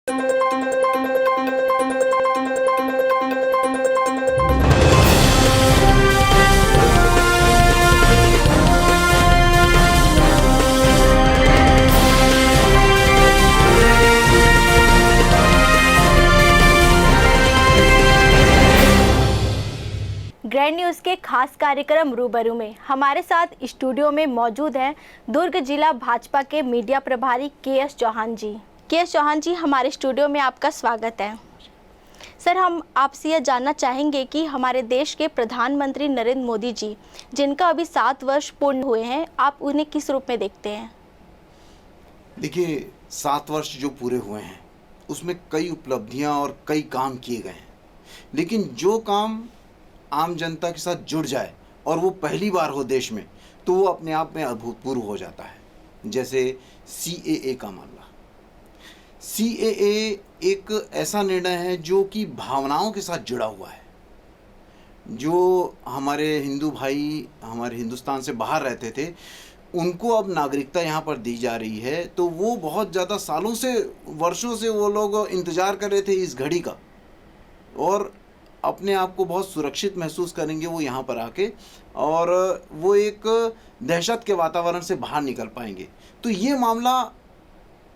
Grand news के खास कार्यक्रम रूबरू में हमारे साथ स्टूडियो में मौजूद हैं दुर्ग जिला भाजपा के मीडिया प्रभारी के.एस. चौहान जी। के.एस. चौहान जी, हमारे स्टूडियो में आपका स्वागत है। सर, हम आपसे यह जानना चाहेंगे कि हमारे देश के प्रधानमंत्री नरेंद्र मोदी जी, जिनका अभी 7 वर्ष पूर्ण हुए हैं, आप उन्हें किस रूप में देखते हैं? देखिए, 7 वर्ष जो पूरे हुए हैं उसमें कई उपलब्धियां और कई काम किए गए हैं, लेकिन जो काम आम जनता के साथ जुड़ जाए और वो पहली बार हो देश में, तो वो अपने आप में अभूतपूर्व हो जाता है। जैसे CAA का मामला। CAA एक ऐसा निर्णय है जो कि भावनाओं के साथ जुड़ा हुआ है। जो हमारे हिंदू भाई हमारे हिंदुस्तान से बाहर रहते थे, उनको अब नागरिकता यहाँ पर दी जा रही है, तो वो बहुत ज़्यादा सालों से, वर्षों से वो लोग इंतज़ार कर रहे थे इस घड़ी का, और अपने आप को बहुत सुरक्षित महसूस करेंगे वो यहाँ पर आके, और वो एक दहशत के वातावरण से बाहर निकल पाएंगे। तो ये मामला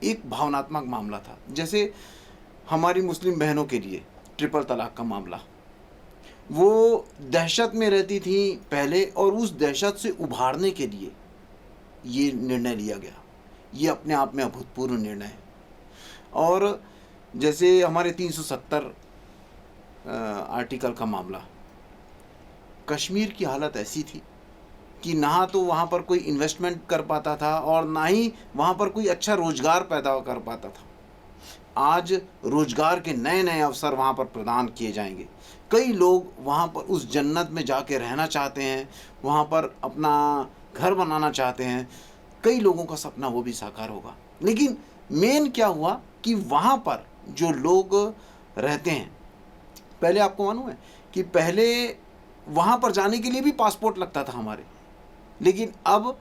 एक भावनात्मक मामला था। जैसे हमारी मुस्लिम बहनों के लिए ट्रिपल तलाक का मामला, वो दहशत में रहती थी पहले, और उस दहशत से उभारने के लिए ये निर्णय लिया गया। ये अपने आप में अभूतपूर्व निर्णय है। और जैसे हमारे 370 आर्टिकल का मामला, कश्मीर की हालत ऐसी थी कि ना तो वहाँ पर कोई इन्वेस्टमेंट कर पाता था और ना ही वहाँ पर कोई अच्छा रोजगार पैदा कर पाता था। आज रोजगार के नए नए अवसर वहाँ पर प्रदान किए जाएंगे। कई लोग वहाँ पर उस जन्नत में जाके रहना चाहते हैं, वहाँ पर अपना घर बनाना चाहते हैं। कई लोगों का सपना वो भी साकार होगा। लेकिन मेन क्या हुआ कि वहाँ पर जो लोग रहते हैं, पहले आपको मालूम है कि पहले वहाँ पर जाने के लिए भी पासपोर्ट लगता था हमारे, लेकिन अब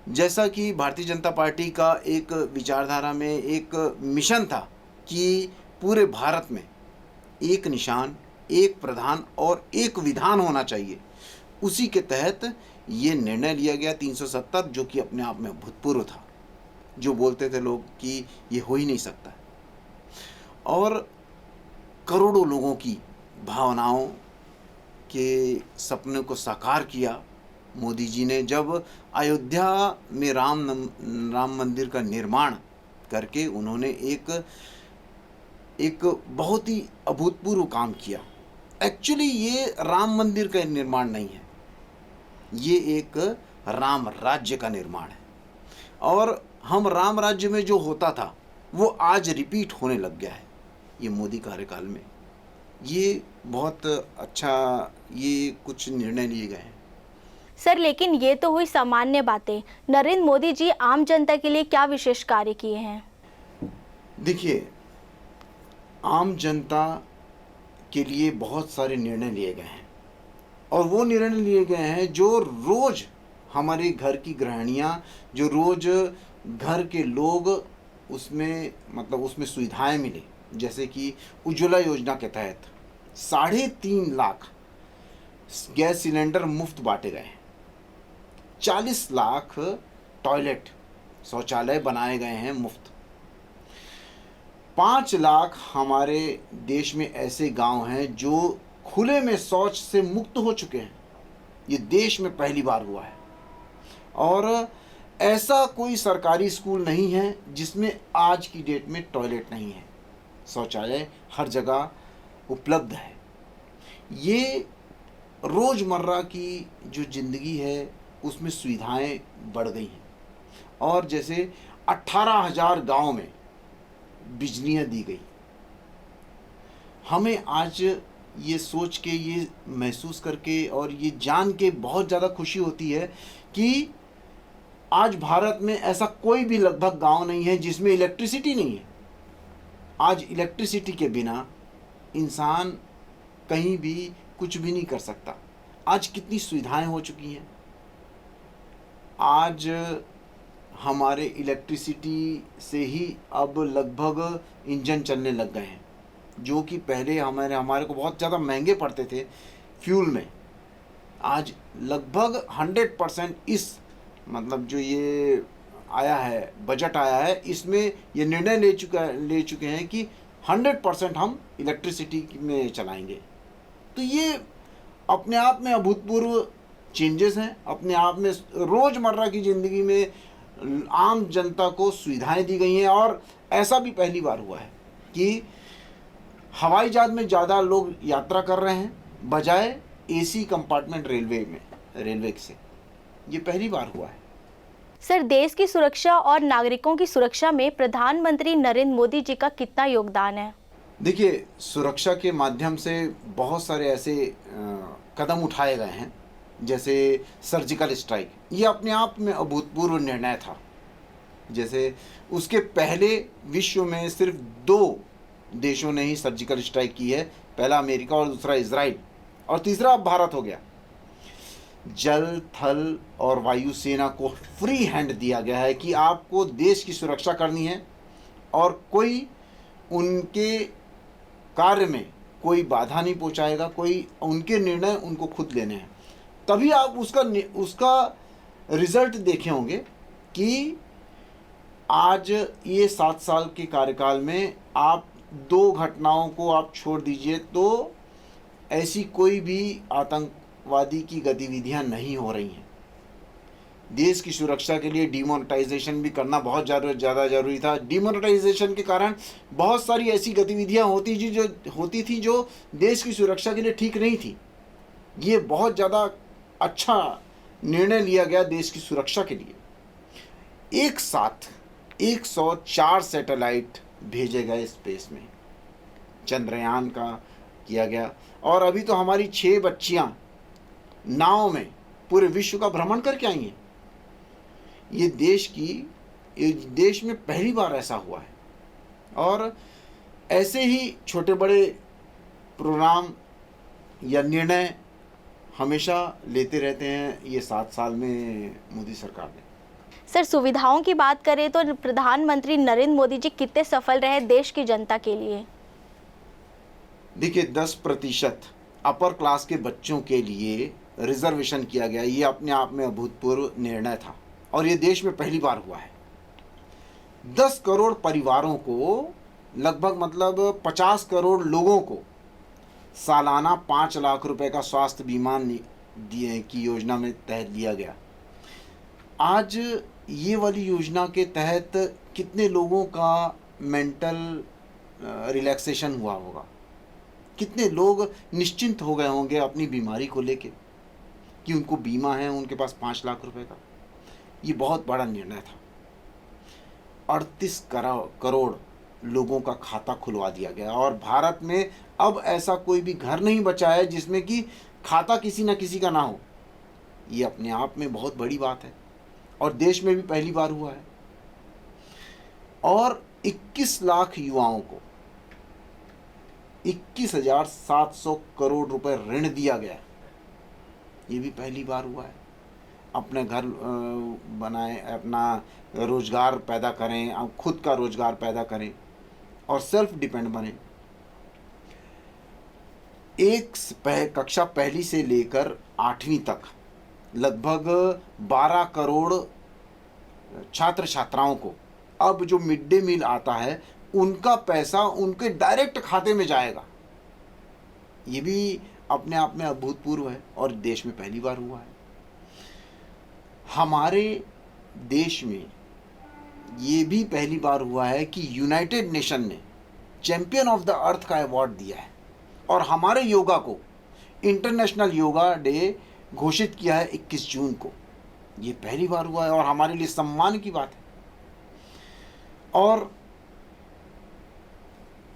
जैसा कि भारतीय जनता पार्टी का एक विचारधारा में एक मिशन था कि पूरे भारत में एक निशान, एक प्रधान और एक विधान होना चाहिए, उसी के तहत ये निर्णय लिया गया 370, जो कि अपने आप में अभूतपूर्व था। जो बोलते थे लोग कि ये हो ही नहीं सकता, और करोड़ों लोगों की भावनाओं के सपने को साकार किया मोदी जी ने, जब अयोध्या में राम मंदिर का निर्माण करके उन्होंने एक बहुत ही अभूतपूर्व काम किया। एक्चुअली ये राम मंदिर का निर्माण नहीं है, ये एक राम राज्य का निर्माण है। और हम राम राज्य में जो होता था वो आज रिपीट होने लग गया है ये मोदी कार्यकाल में। ये बहुत अच्छा, ये कुछ निर्णय लिए गए हैं। सर, लेकिन ये तो हुई सामान्य बातें। नरेंद्र मोदी जी आम जनता के लिए क्या विशेष कार्य किए हैं? देखिए, आम जनता के लिए बहुत सारे निर्णय लिए गए हैं, और वो निर्णय लिए गए हैं जो रोज हमारे घर की गृहिणियाँ, जो रोज घर के लोग उसमें सुविधाएं मिले। जैसे कि उज्ज्वला योजना के तहत 3.5 लाख गैस सिलेंडर मुफ्त बांटे गए, 40 लाख टॉयलेट शौचालय बनाए गए हैं मुफ्त, 5 लाख हमारे देश में ऐसे गांव हैं जो खुले में शौच से मुक्त हो चुके हैं। ये देश में पहली बार हुआ है। और ऐसा कोई सरकारी स्कूल नहीं है जिसमें आज की डेट में टॉयलेट नहीं है। शौचालय हर जगह उपलब्ध है। ये रोज़मर्रा की जो ज़िंदगी है उसमें सुविधाएं बढ़ गई हैं। और जैसे 18,000 गांव में बिजलियां दी गई। हमें आज ये सोच के, ये महसूस करके और ये जान के बहुत ज़्यादा खुशी होती है कि आज भारत में ऐसा कोई भी लगभग गांव नहीं है जिसमें इलेक्ट्रिसिटी नहीं है। आज इलेक्ट्रिसिटी के बिना इंसान कहीं भी कुछ भी नहीं कर सकता। आज कितनी सुविधाएं हो चुकी हैं। आज हमारे इलेक्ट्रिसिटी से ही अब लगभग इंजन चलने लग गए हैं, जो कि पहले हमारे को बहुत ज़्यादा महंगे पड़ते थे फ्यूल में। आज लगभग 100% इस मतलब जो ये आया है, बजट आया है, इसमें ये निर्णय ले चुके हैं कि 100% हम इलेक्ट्रिसिटी में चलाएंगे। तो ये अपने आप में अभूतपूर्व चेंजेस हैं। अपने आप में रोज़मर्रा की ज़िंदगी में आम जनता को सुविधाएं दी गई हैं। और ऐसा भी पहली बार हुआ है कि हवाई जहाज़ में ज़्यादा लोग यात्रा कर रहे हैं बजाय एसी कंपार्टमेंट रेलवे से। ये पहली बार हुआ है। सर, देश की सुरक्षा और नागरिकों की सुरक्षा में प्रधानमंत्री नरेंद्र मोदी जी का कितना योगदान है? देखिए, सुरक्षा के माध्यम से बहुत सारे ऐसे कदम उठाए गए हैं, जैसे सर्जिकल स्ट्राइक। ये अपने आप में अभूतपूर्व निर्णय था। जैसे उसके पहले विश्व में सिर्फ 2 देशों ने ही सर्जिकल स्ट्राइक की है, पहला अमेरिका और दूसरा इजराइल, और तीसरा अब भारत हो गया। जल, थल और वायु सेना को फ्री हैंड दिया गया है कि आपको देश की सुरक्षा करनी है और कोई उनके कार्य में कोई बाधा नहीं पहुंचाएगा, कोई उनके निर्णय उनको खुद लेने हैं। तभी आप उसका रिजल्ट देखे होंगे कि आज ये 7 साल के कार्यकाल में आप 2 घटनाओं को आप छोड़ दीजिए तो ऐसी कोई भी आतंकवादी की गतिविधियां नहीं हो रही हैं। देश की सुरक्षा के लिए डिमोनेटाइजेशन भी करना बहुत ज़्यादा ज़रूरी था। डिमोनेटाइजेशन के कारण बहुत सारी ऐसी गतिविधियां होती थी जो देश की सुरक्षा के लिए ठीक नहीं थी। ये बहुत ज़्यादा अच्छा निर्णय लिया गया देश की सुरक्षा के लिए। एक साथ 104 सैटेलाइट भेजे गए स्पेस में, चंद्रयान का किया गया। और अभी तो हमारी 6 बच्चियां नाव में पूरे विश्व का भ्रमण करके आई हैं। ये देश में पहली बार ऐसा हुआ है। और ऐसे ही छोटे बड़े प्रोग्राम या निर्णय हमेशा लेते रहते हैं ये 7 साल में मोदी सरकार ने। सर, सुविधाओं की बात करें तो प्रधानमंत्री नरेंद्र मोदी जी कितने सफल रहे देश की जनता के लिए? देखिए, 10% अपर क्लास के बच्चों के लिए रिजर्वेशन किया गया, ये अपने आप में अभूतपूर्व निर्णय था और ये देश में पहली बार हुआ है। 10 करोड़ परिवारों को, लगभग मतलब 50 करोड़ लोगों को सालाना 5 लाख रुपए का स्वास्थ्य बीमा दिए की योजना में तहत दिया गया। आज ये वाली योजना के तहत कितने लोगों का मेंटल रिलैक्सेशन हुआ होगा, कितने लोग निश्चिंत हो गए होंगे अपनी बीमारी को लेके कि उनको बीमा है, उनके पास 5 लाख रुपए का। ये बहुत बड़ा निर्णय था। 38 करोड़ लोगों का खाता खुलवा दिया गया और भारत में अब ऐसा कोई भी घर नहीं बचा है जिसमें कि खाता किसी न किसी का ना हो। ये अपने आप में बहुत बड़ी बात है और देश में भी पहली बार हुआ है। और 21 लाख युवाओं को 21,700 करोड़ रुपए ऋण दिया गया। ये भी पहली बार हुआ है। अपने घर बनाए, अपना रोजगार पैदा करें, आप खुद का रोजगार पैदा करें और सेल्फ डिपेंड बने। कक्षा पहली से लेकर 8वीं तक लगभग 12 करोड़ छात्र छात्राओं को अब जो मिड डे मील आता है उनका पैसा उनके डायरेक्ट खाते में जाएगा। ये भी अपने आप में अभूतपूर्व है और देश में पहली बार हुआ है। हमारे देश में ये भी पहली बार हुआ है कि यूनाइटेड नेशन ने चैंपियन ऑफ द अर्थ का अवार्ड दिया है और हमारे योगा को इंटरनेशनल योगा डे घोषित किया है 21 जून को। ये पहली बार हुआ है और हमारे लिए सम्मान की बात है। और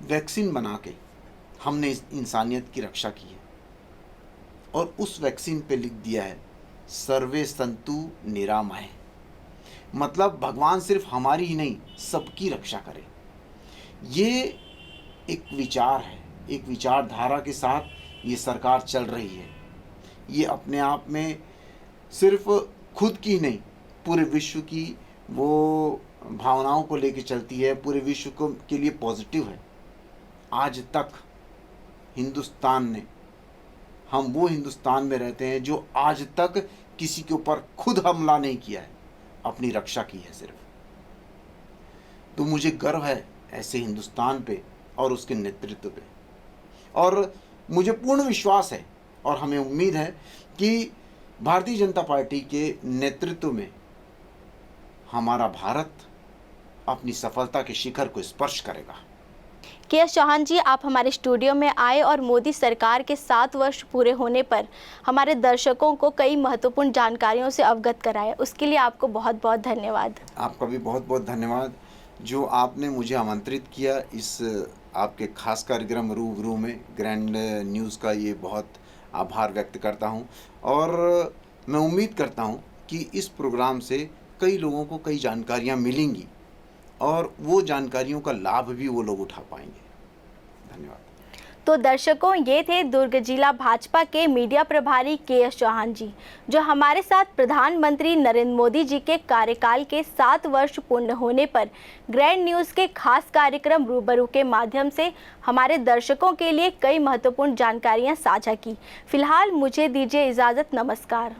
वैक्सीन बना के हमने इस इंसानियत की रक्षा की है और उस वैक्सीन पे लिख दिया है सर्वे संतु निरामय, मतलब भगवान सिर्फ हमारी ही नहीं सबकी रक्षा करे। ये एक विचार है, एक विचारधारा के साथ ये सरकार चल रही है। ये अपने आप में सिर्फ खुद की नहीं पूरे विश्व की वो भावनाओं को लेकर चलती है, पूरे विश्व को के लिए पॉजिटिव है। आज तक हिंदुस्तान ने, हम वो हिंदुस्तान में रहते हैं जो आज तक किसी के ऊपर खुद हमला नहीं किया है, अपनी रक्षा की है सिर्फ। तो मुझे गर्व है ऐसे हिंदुस्तान पे और उसके नेतृत्व पे, और मुझे पूर्ण विश्वास है और हमें उम्मीद है कि भारतीय जनता पार्टी के नेतृत्व में हमारा भारत अपनी सफलता के शिखर को स्पर्श करेगा। के.एस. चौहान जी, आप हमारे स्टूडियो में आए और मोदी सरकार के 7 वर्ष पूरे होने पर हमारे दर्शकों को कई महत्वपूर्ण जानकारियों से अवगत कराए, उसके लिए आपको बहुत बहुत धन्यवाद। आपका भी बहुत बहुत धन्यवाद जो आपने मुझे आमंत्रित किया इस आपके खास कार्यक्रम रूबरू में। ग्रैंड न्यूज़ का ये बहुत आभार व्यक्त करता हूँ, और मैं उम्मीद करता हूँ कि इस प्रोग्राम से कई लोगों को कई जानकारियाँ मिलेंगी और वो जानकारियों का लाभ भी वो लोग उठा पाएंगे। धन्यवाद। तो दर्शकों, ये थे दुर्ग जिला भाजपा के मीडिया प्रभारी के.एस. चौहान जी, जो हमारे साथ प्रधानमंत्री नरेंद्र मोदी जी के कार्यकाल के 7 वर्ष पूर्ण होने पर ग्रैंड न्यूज़ के खास कार्यक्रम रूबरू के माध्यम से हमारे दर्शकों के लिए कई महत्वपूर्ण जानकारियां साझा की। फिलहाल मुझे दीजिए इजाज़त। नमस्कार।